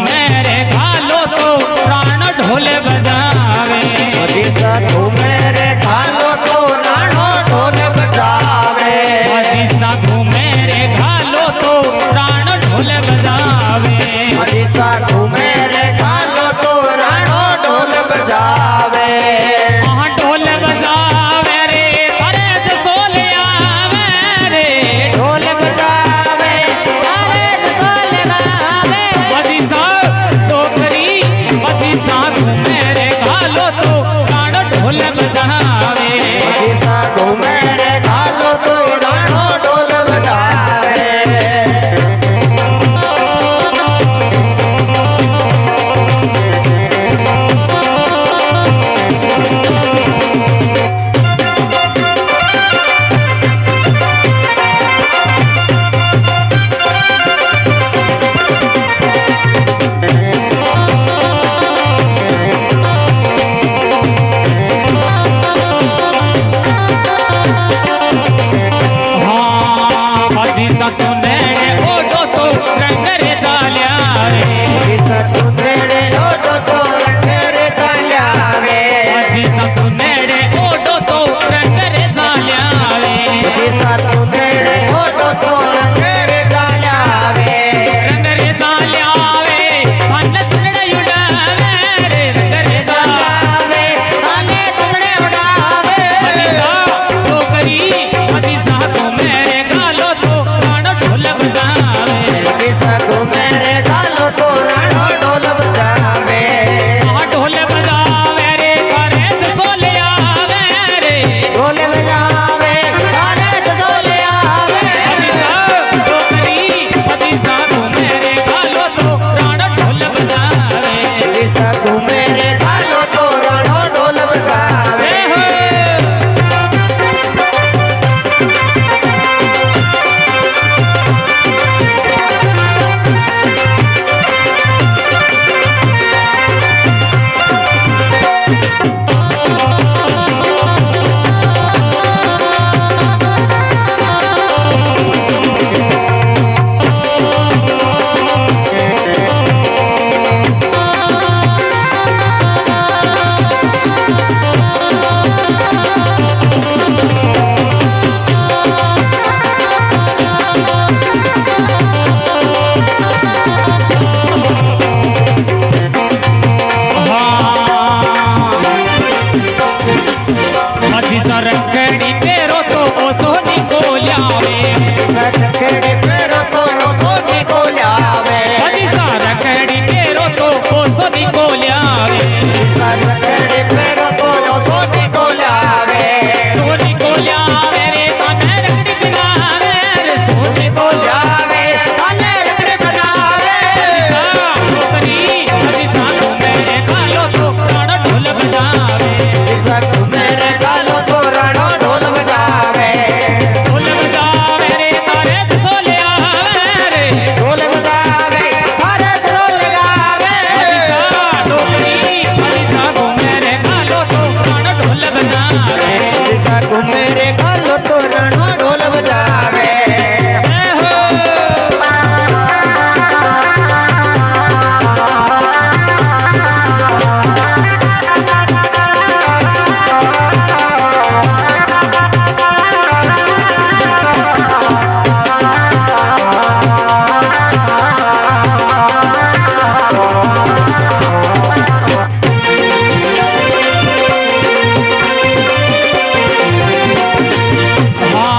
मेरे घालो तो प्राण ढोल बजावे। भजी साधु मेरे घालो तो राणो ढोल बजावे। भजी साधु मेरे घालो तो प्राण ढोल बजावे। भजी साधु मेरे घालो तो राणो ढोल बजावे। ढोल बजावे रे करे जसोले आवे रे। ढोल बजावे करे जसोले गावे। भजी साधु डोकरी भजी साधु मेरे घालो तो प्राण ढोल बजावे। भजी साधु मेरे घालो तो राणो ढोल बजावे। भजी साचो नेड़े ओडो तो रंग रे चाल्या रे। भजी साधु नेड़े ओडो तो रंग रे चाल्या रे। भजी साचो नेड़े ओडो तो रंग रे चाल्या रे। भजी साधु नेड़े ओडो तो रंग रे चाल्या रे। रंग रे चाल्या रे थाने चुनड़े उड़ावे रे। रंग रे चाल्यावे थाने चुनड़े उड़ावे। भजी सा डोकरी भजी सा तो मेरे गालो तो प्राण ढोल बजावे। भजी साधु मेरे घालो तो राणो ढोल बजावे। ढोल बजावे रे करे जसोले आवे रे। ढोल बजावे करे जसोले आवे। भजी सा डोकरी भजी सा तो मेरे गालो तो प्राण ढोल बजावे। भजी साधु मेरे घालो तो राणो ढोल बजावे। जय हो। भजी सा रंगड़ी पेरो तो ओ सोनी को ल्यावे। रंगड़ी पेरो तो सोनी को ल्यावे। भजी सा रंगड़ी पेरो तो ओ सोनी को ल्यावे। रंगड़ी पेरो तो सोनी को ल्यावे। सोनी को ल्यावे रे तने रंगड़ी बनावे रे। सोनी को ल्यावे थाने रंगड़ी बनावे। भजी सा डोकरी भजी सा तो मेरे गालो तो प्राण ढोल बजावे। भजी साधु मेरे घालो तो राणो ढोल बजावे। ढोल बजावे रे तारे जसोले आवे रे। ढोल बजावे थाने जसोले गावे। भजी सा डोकरी भजी सा तो मेरे गालो तो प्राण ढोल बजावे। भजी साधु मेरे घालो तो राणो ढोल बजावे। जय हो। हाँ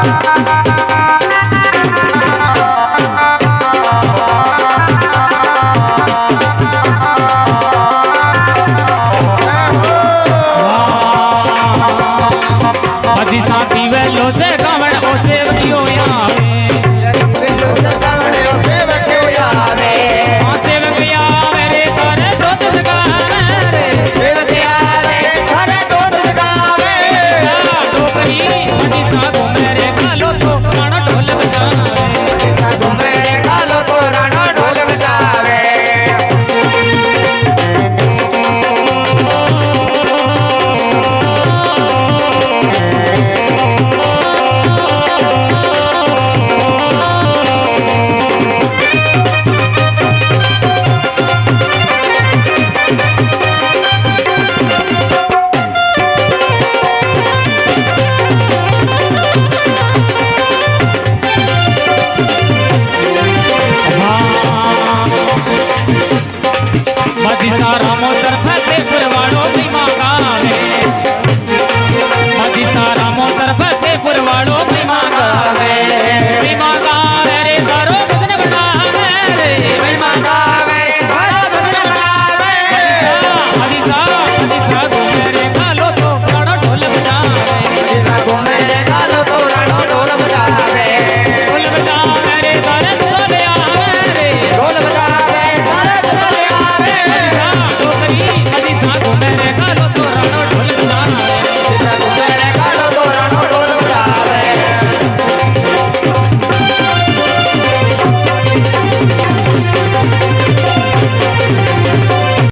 बजावे